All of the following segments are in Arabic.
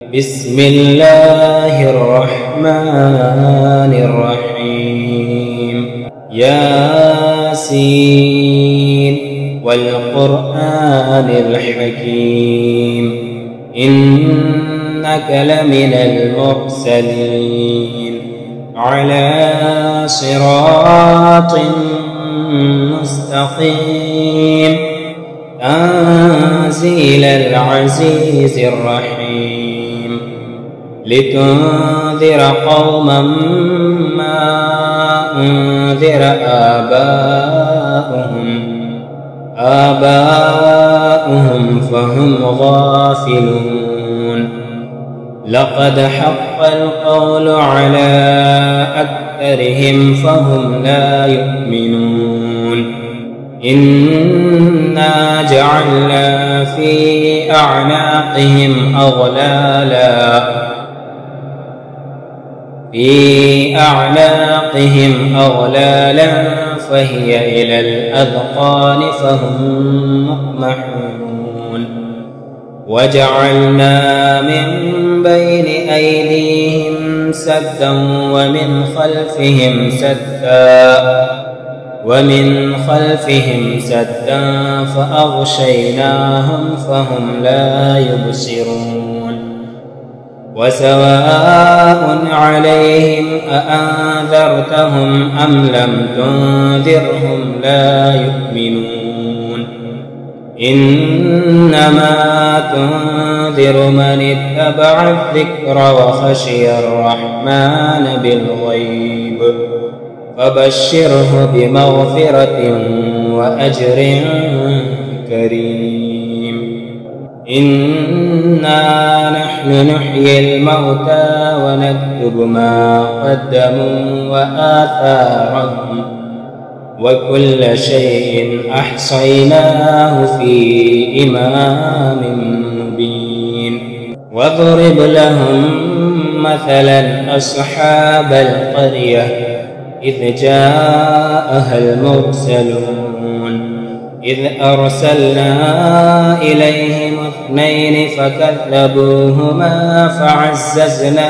بسم الله الرحمن الرحيم. ياسين والقرآن الحكيم إنك لمن المرسلين على صراط مستقيم تنزيل العزيز الرحيم لتنذر قوما ما أنذر آباؤهم فهم غافلون. لقد حق القول على أكثرهم فهم لا يؤمنون. إنا جعلنا في أعناقهم أغلالا فهي إلى الأذقان فهم مقمحون. وجعلنا من بين أيديهم سدا ومن خلفهم سدا فأغشيناهم فهم لا يبصرون. وسواء عليهم أأنذرتهم أم لم تنذرهم لا يؤمنون. إنما تنذر من اتبع الذكر وخشي الرحمن بالغيب فبشره بمغفرة وأجر كريم. إنا نحن نحيي الموتى ونكتب ما قدموا وآثارهم وكل شيء أحصيناه في إمام مبين. واضرب لهم مثلا أصحاب القرية إذ جاءها المرسلون إذ أرسلنا إليهم 2 فكذبوهما فعززنا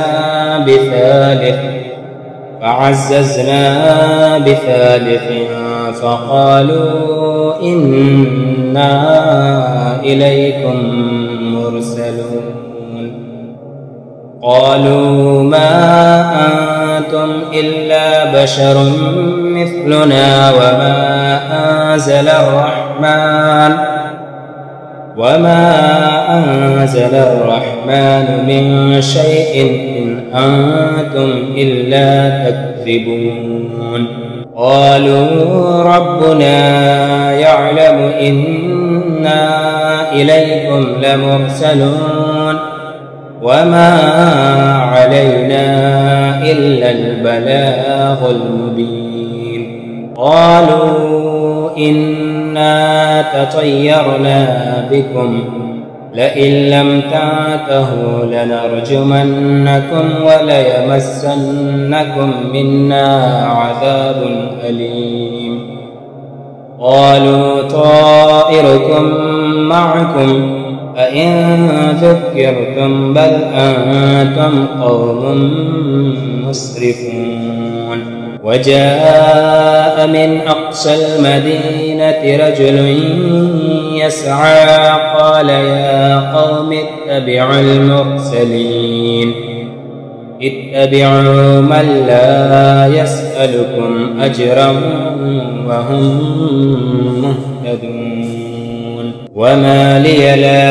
بثالث فقالوا إنا إليكم مرسلون. قالوا ما أنتم إلا بشر مثلنا وما أنزل الرحمن من شيء إن أنتم إلا تكذبون. قالوا ربنا يعلم إنا إليكم لمرسلون وما علينا إلا البلاغ المبين. قالوا إنا تطيرنا بكم لئن لم تنتهوا لنرجمنكم وليمسنكم منا عذاب أليم. قالوا طائركم معكم أئن ذكرتم بل أنتم قوم مسرفون. وجاء من أقصى المدينة رجل يسعى قال يا قوم اتبعوا المرسلين اتبعوا من لا يسألكم أجرا وهم مهتدون. وما لي لا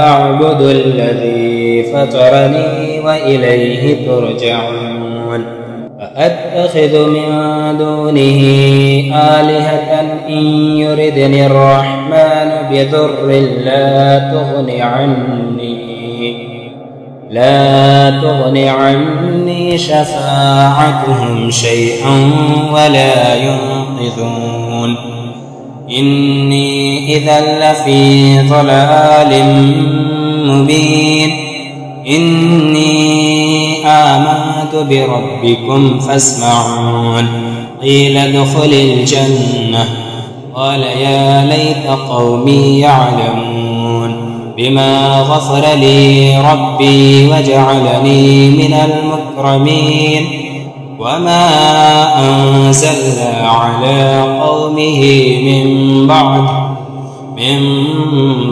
أعبد الذي فطرني وإليه ترجعون. أأتخذ من دونه آلهة إن يردني الرحمن بضر لا تغن عني شفاعتهم شيئا ولا ينقذون. إني إذا لفي ضلال مبين. إني آمنت بربكم فاسمعون. قيل ادخل الجنة قال يا ليت قومي يعلمون. بما غفر لي ربي وجعلني من المكرمين وما أنزلنا على قومه من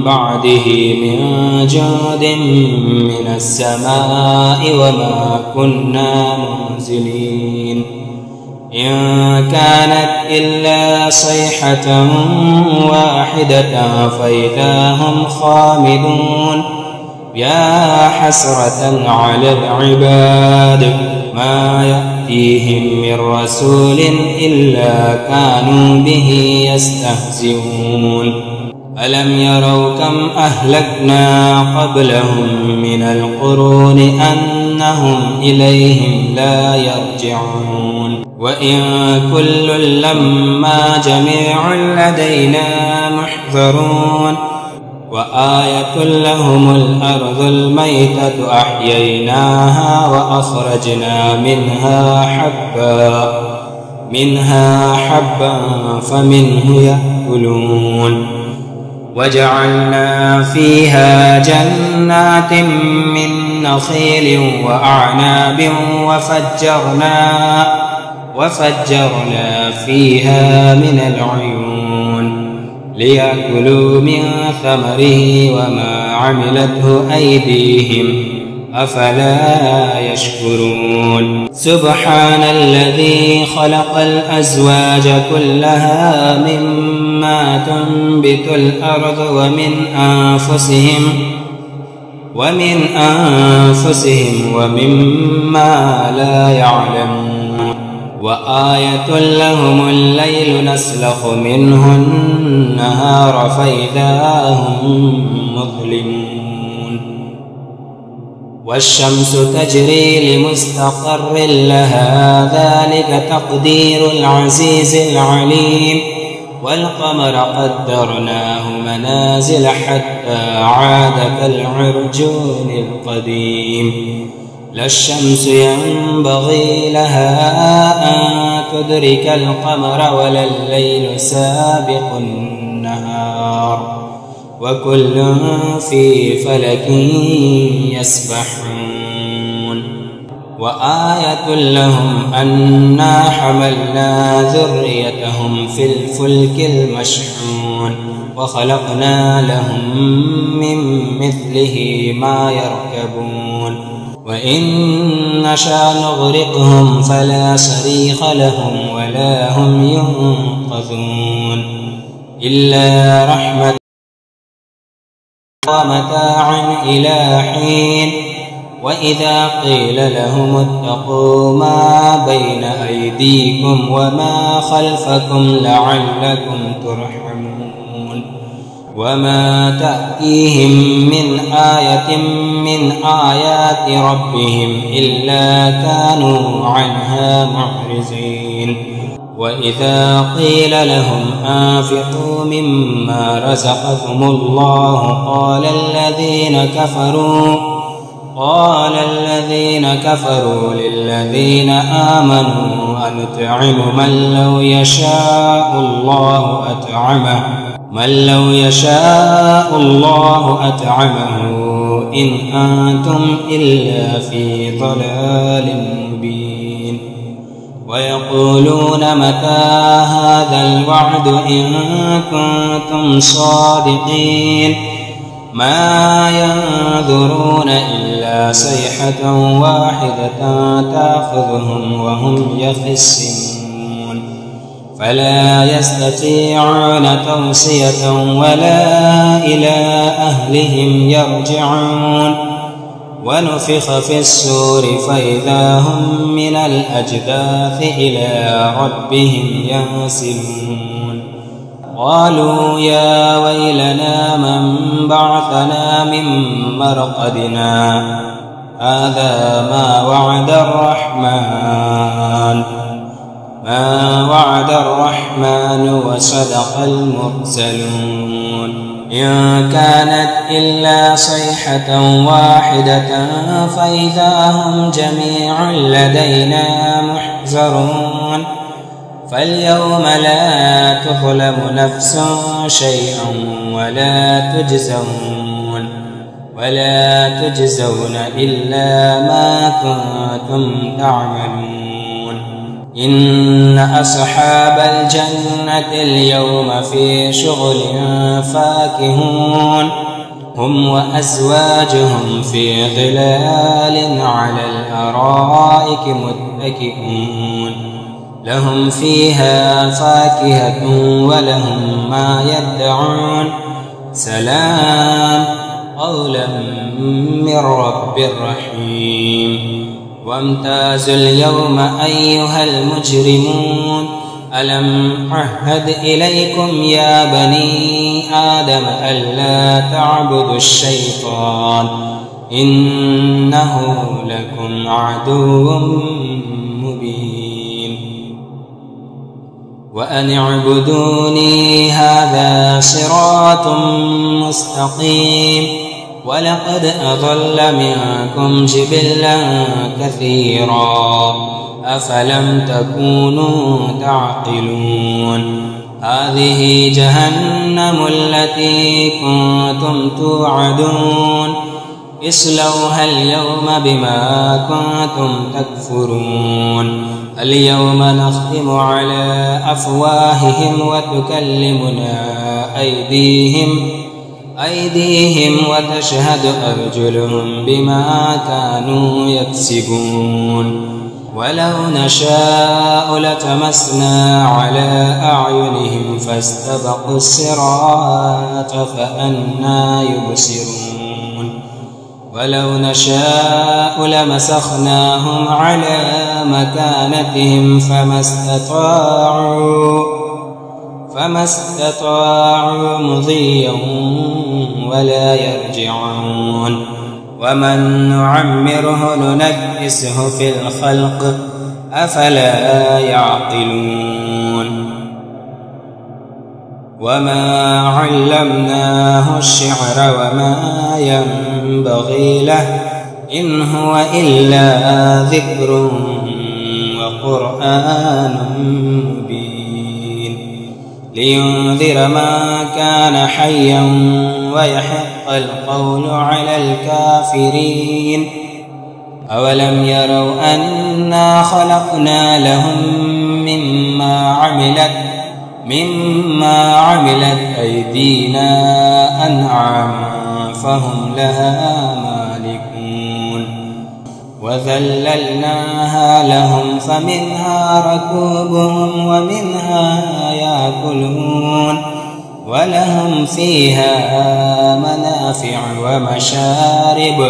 بعده من جند من السماء وما كنا منزلين إن كانت إلا صيحة واحدة فإذا هم خامدون يا حسرة على العباد ما يأتيهم من رسول إلا كانوا به يستهزئون ألم يروا كم أهلكنا قبلهم من القرون أنهم إليهم لا يرجعون وإن كل لما جميع لدينا محضرون وآية لهم الأرض الميتة أحييناها وأخرجنا منها حبا فمنه يأكلون وجعلنا فيها جنات من نخيل وأعناب وفجرنا فيها من العيون ليأكلوا من ثمره وما عملته أيديهم أفلا يشكرون سبحان الذي خلق الأزواج كلها مما تنبت الأرض ومن أنفسهم ومما لا يعلمون وآية لهم الليل نسلخ منه النهار فإذا هم مظلمون والشمس تجري لمستقر لها ذلك تقدير العزيز العليم والقمر قدرناه منازل حتى عاد كالعرجون القديم لا الشمس ينبغي لها أن تدرك القمر ولا الليل سابق النهار وكل في فلك يسبحون وآية لهم أنا حملنا ذريتهم في الفلك المشحون وخلقنا لهم من مثله ما يركبون وإن نشأ نغرقهم فلا صريخ لهم ولا هم ينقذون إلا رحمة ومتاعا إلى حين وإذا قيل لهم اتقوا ما بين أيديكم وما خلفكم لعلكم ترحمون وما تأتيهم من آية من آيات ربهم إلا كانوا عنها معرضين وإذا قيل لهم أنفقوا مما رزقكم الله قال الذين كفروا للذين آمنوا أنطعم من لو يشاء الله أطعمه إن أنتم إلا في ضلال مبين ويقولون متى هذا الوعد إن كنتم صادقين ما ينظرون إلا صيحة واحدة تأخذهم وهم يخصمون فلا يستطيعون توصية ولا إلى أهلهم يرجعون ونفخ في الصور فإذا هم من الأجداث إلى ربهم ينسلون قالوا يا ويلنا من بعثنا من مرقدنا هذا ما وعد الرحمن وصدق المرسلون إن كانت إلا صيحة واحدة فإذا هم جميع لدينا محضرون فاليوم لا تظلم نفس شيئا ولا تجزون ولا تجزون إلا ما كنتم تعملون إن أصحاب الجنة اليوم في شغل فاكهون هم وأزواجهم في ظلال على الأرائك متكئون لهم فيها فاكهة ولهم ما يدعون سلام قولا من رب رحيم وامتازوا اليوم أيها المجرمون ألم أعهد إليكم يا بني آدم ألا تعبدوا الشيطان إنه لكم عدو مبين وأن اعبدوني هذا صراط مستقيم ولقد أضل منكم جبلا كثيرا أفلم تكونوا تعقلون هذه جهنم التي كنتم توعدون اصلوها اليوم بما كنتم تكفرون اليوم نختم على أفواههم وتكلمنا أيديهم وتشهد أرجلهم بما كانوا يكسبون ولو نشاء لتمسنا على أعينهم فاستبقوا الصراط فأنى يبصرون ولو نشاء لمسخناهم على مكانتهم فما استطاعوا مضيا ولا يرجعون ومن نعمره ننكسه في الخلق أفلا يعقلون وما علمناه الشعر وما ينبغي له إن هو إلا ذكر وقرآن مبين لينذر ما كان حيا ويحق القول على الكافرين أولم يروا أنا خلقنا لهم مما عملت أيدينا أنعاما فهم لها مالكون وذللناها لهم فمنها ركوبهم ومنها يأكلون ولهم فيها منافع ومشارب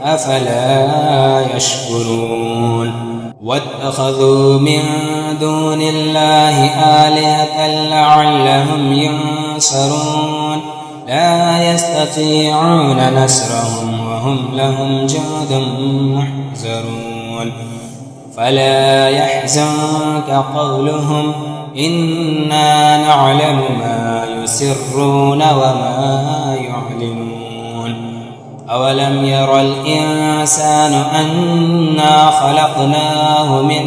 أفلا يشكرون واتخذوا من دون الله آلهة لعلهم ينصرون لا يستطيعون نصرهم وهم لهم جند محضرون فلا يحزنك قولهم إنا نعلم ما يسرون وما يعلنون أولم ير الإنسان أنا خلقناه من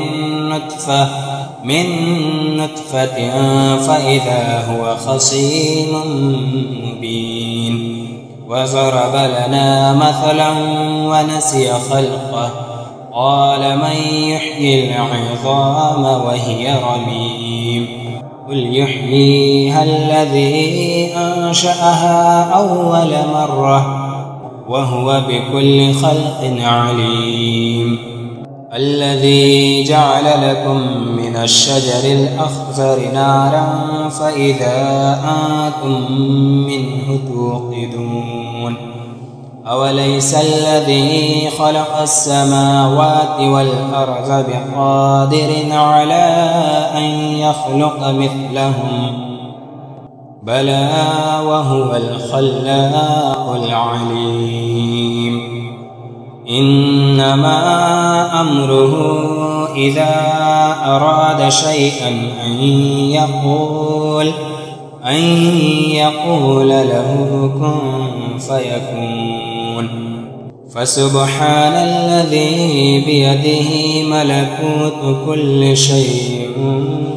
نطفة فإذا هو خصيم مبين وضرب لنا مثلا ونسي خلقه قال من يحيي العظام وهي رميم قل يحييها الذي أنشأها أول مرة وهو بكل خلق عليم الذي جعل لكم من الشجر الأخضر نارا فإذا أنتم منه توقدون أوليس الذي خلق السماوات والأرض بقادر على أن يخلق مثلهم بلى وهو الخلاق العليم إنما أمره إذا أراد شيئا أن يقول له كن فيكون فسبحان الذي بيده ملكوت كل شيء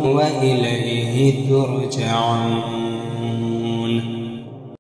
وإليه ترجعون